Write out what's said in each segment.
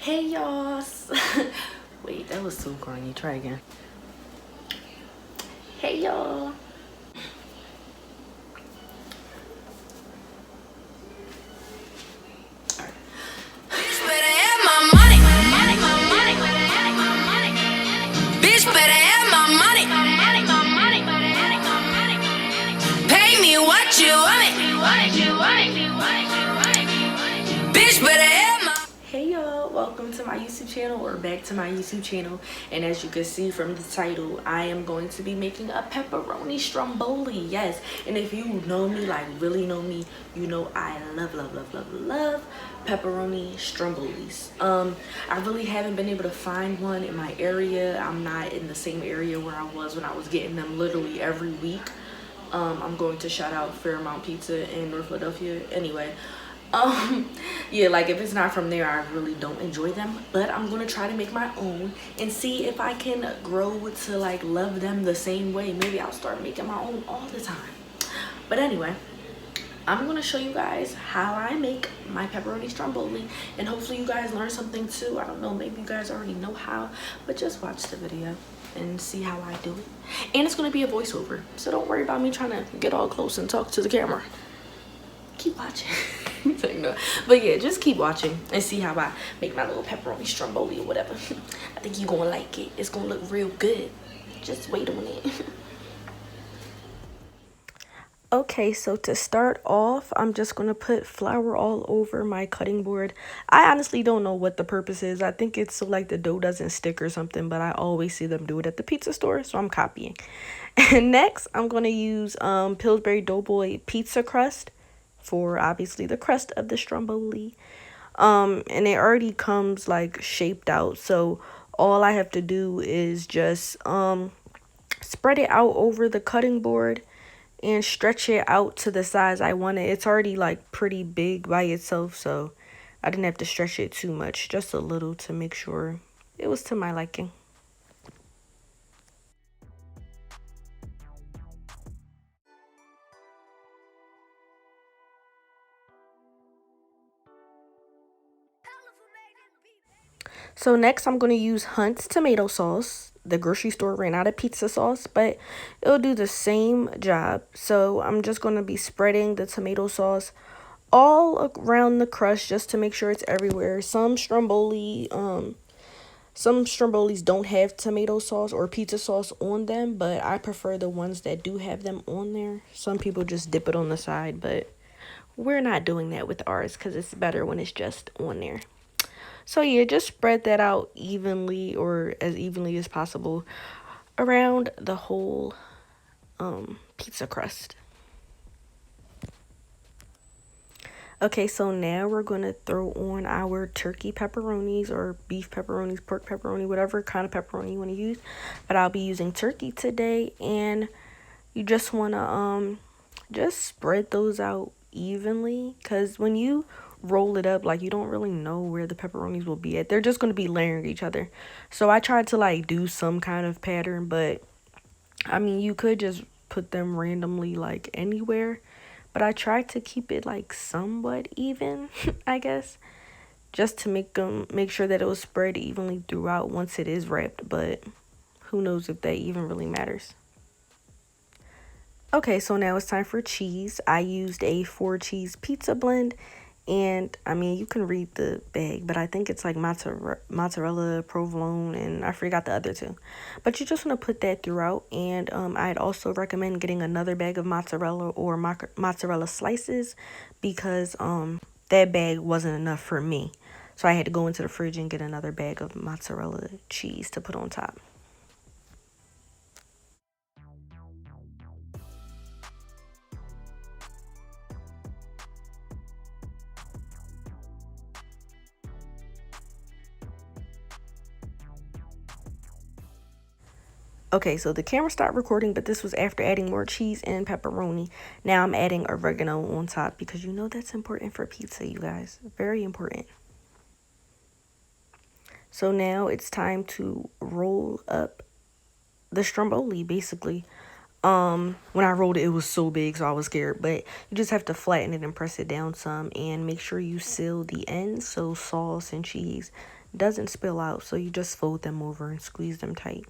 Hey y'all. Wait, that was so corny. Try again. Hey y'all. Bitch better have my money. Bitch better have my money. Pay me what you want it. Bitch better have my. Hey y'all, welcome to my YouTube channel, or back to my YouTube channel. And as you can see from the title, I am going to be making a pepperoni stromboli. Yes, and if you know me, like really know me, you know I love pepperoni strombolis. I really haven't been able to find one in my area. I'm not in the same area where I was when I was getting them literally every week. I'm going to shout out Fairmount Pizza in North Philadelphia. Anyway, yeah, like if it's not from there, I really don't enjoy them, but I'm gonna try to make my own and see if I can grow to like love them the same way. Maybe I'll start making my own all the time. But anyway, I'm gonna show you guys how I make my pepperoni stromboli, and hopefully you guys learn something too. I don't know, maybe you guys already know how, but just watch the video and see how I do it. And it's gonna be a voiceover, so don't worry about me trying to get all close and talk to the camera. Keep watching. No. But yeah, just keep watching and see how I make my little pepperoni stromboli or whatever. I think you're gonna like it. It's gonna look real good. Just wait on it. Okay, so to start off, I'm just going to put flour all over my cutting board. I honestly don't know what the purpose is. I think it's so like the dough doesn't stick or something, but I always see them do it at the pizza store, so I'm copying. And next, I'm going to use Pillsbury Doughboy pizza crust for obviously the crust of the stromboli. And it already comes like shaped out, so all I have to do is just spread it out over the cutting board and stretch it out to the size I want it. It's already like pretty big by itself, so I didn't have to stretch it too much, just a little to make sure it was to my liking. So next I'm going to use Hunt's tomato sauce. The grocery store ran out of pizza sauce, but it'll do the same job. So I'm just going to be spreading the tomato sauce all around the crust just to make sure it's everywhere. Some strombolis don't have tomato sauce or pizza sauce on them, but I prefer the ones that do have them on there. Some people just dip it on the side, but we're not doing that with ours because it's better when it's just on there. So yeah, just spread that out evenly, or as evenly as possible, around the whole pizza crust. Okay, so now we're going to throw on our turkey pepperonis or beef pepperonis, pork pepperoni, whatever kind of pepperoni you want to use. But I'll be using turkey today, and you just want to just spread those out evenly, because when you roll it up, like, you don't really know where the pepperonis will be at. They're just going to be layering each other. So I tried to like do some kind of pattern, but I mean, you could just put them randomly like anywhere, but I tried to keep it like somewhat even, I guess, just to make sure that it was spread evenly throughout once it is wrapped, but who knows if that even really matters. Okay, so now it's time for cheese. I used a 4-cheese pizza blend, and I mean, you can read the bag, but I think it's like mozzarella, provolone, and I forgot the other two. But you just want to put that throughout, and I'd also recommend getting another bag of mozzarella or mozzarella slices, because that bag wasn't enough for me. So I had to go into the fridge and get another bag of mozzarella cheese to put on top. Okay, so the camera stopped recording, but this was after adding more cheese and pepperoni. Now I'm adding oregano on top because you know that's important for pizza, you guys. Very important. So now it's time to roll up the stromboli, basically. When I rolled it, it was so big, so I was scared. But you just have to flatten it and press it down some, and make sure you seal the ends so sauce and cheese doesn't spill out. So you just fold them over and squeeze them tight.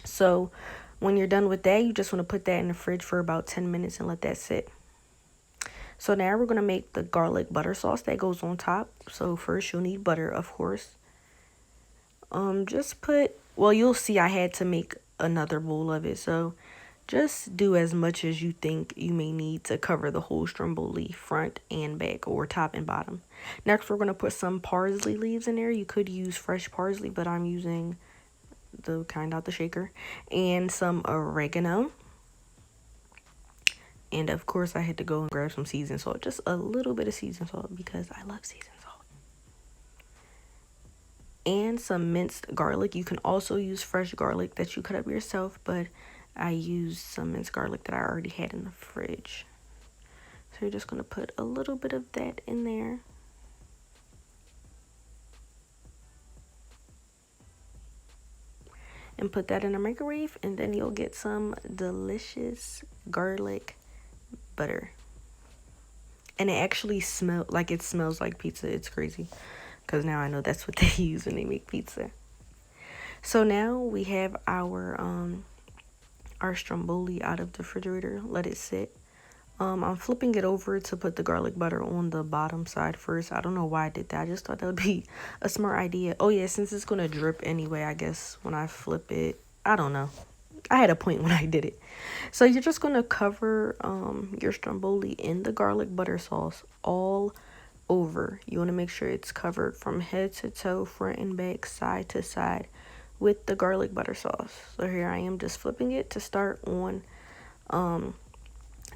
So when you're done with that, you just want to put that in the fridge for about 10 minutes and let that sit. So now we're going to make the garlic butter sauce that goes on top. So first you'll need butter, of course. Just put, well, you'll see I had to make another bowl of it. So just do as much as you think you may need to cover the whole stromboli, front and back, or top and bottom. Next, we're going to put some parsley leaves in there. You could use fresh parsley, but I'm using the kind out the shaker. And some oregano. And of course, I had to go and grab some seasoned salt. Just a little bit of seasoned salt because I love seasoned salt. And some minced garlic. You can also use fresh garlic that you cut up yourself, but I used some minced garlic that I already had in the fridge. So you're just going to put a little bit of that in there. And put that in the microwave, and then you'll get some delicious garlic butter. And it actually smells like pizza. It's crazy, because now I know that's what they use when they make pizza. So now we have our stromboli out of the refrigerator. Let it sit. I'm flipping it over to put the garlic butter on the bottom side first. I don't know why I did that. I just thought that would be a smart idea. Oh yeah, since it's gonna drip anyway, I guess when I flip it, I don't know. I had a point when I did it. So you're just gonna cover your stromboli in the garlic butter sauce all over. You want to make sure it's covered from head to toe, front and back, side to side with the garlic butter sauce. So here I am just flipping it to start on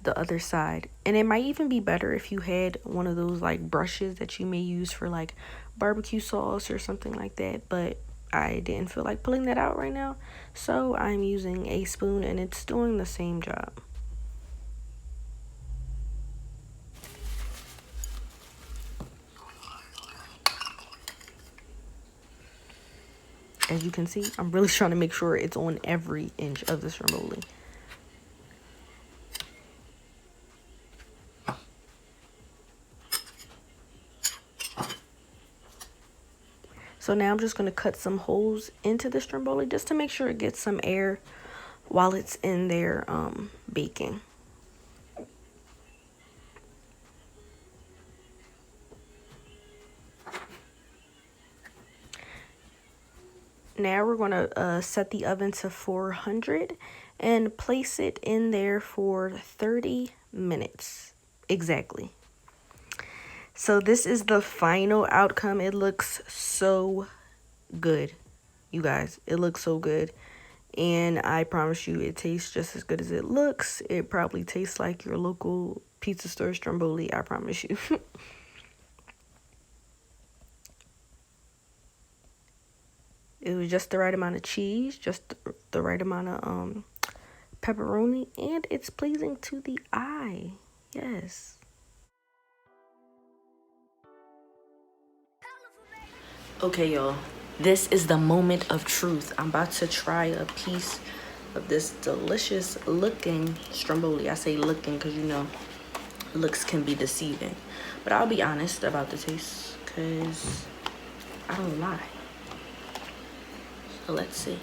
the other side. And it might even be better if you had one of those like brushes that you may use for like barbecue sauce or something like that, but I didn't feel like pulling that out right now, so I'm using a spoon and it's doing the same job. As you can see, I'm really trying to make sure it's on every inch of the stromboli. So now I'm just going to cut some holes into the stromboli just to make sure it gets some air while it's in there baking. Now we're going to set the oven to 400 and place it in there for 30 minutes exactly. So this is the final outcome. It looks so good, you guys. It looks so good. And I promise you, it tastes just as good as it looks. It probably tastes like your local pizza store stromboli, I promise you. It was just the right amount of cheese, just the right amount of pepperoni, and it's pleasing to the eye. Yes. Okay, y'all, this is the moment of truth. I'm about to try a piece of this delicious looking stromboli. I say looking because, you know, looks can be deceiving. But I'll be honest about the taste because I don't lie. So let's see.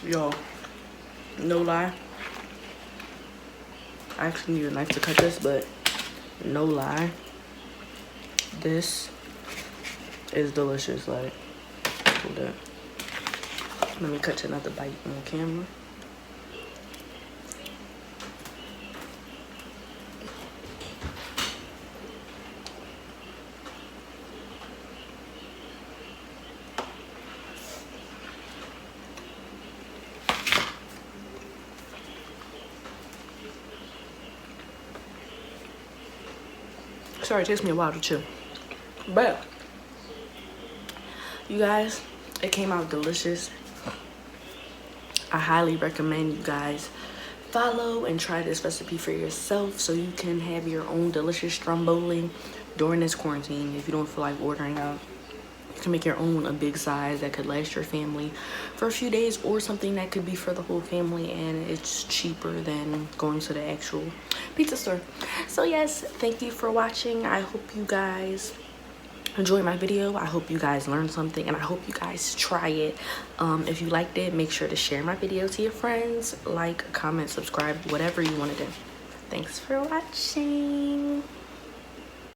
Yo, no lie. I actually need a knife to cut this, but no lie. This is delicious. Like, hold up. Let me cut you another bite on camera. Sorry, it takes me a while to chew. But, you guys, it came out delicious. I highly recommend you guys follow and try this recipe for yourself so you can have your own delicious stromboli during this quarantine, if you don't feel like ordering out, you can make your own a big size that could last your family for a few days, or something that could be for the whole family, and it's cheaper than going to the actual pizza store. So yes, thank you for watching. I hope you guys enjoy my video. I hope you guys learned something, and I hope you guys try it. If you liked it, make sure to share my video to your friends, like, comment, subscribe, whatever you want to do. Thanks for watching.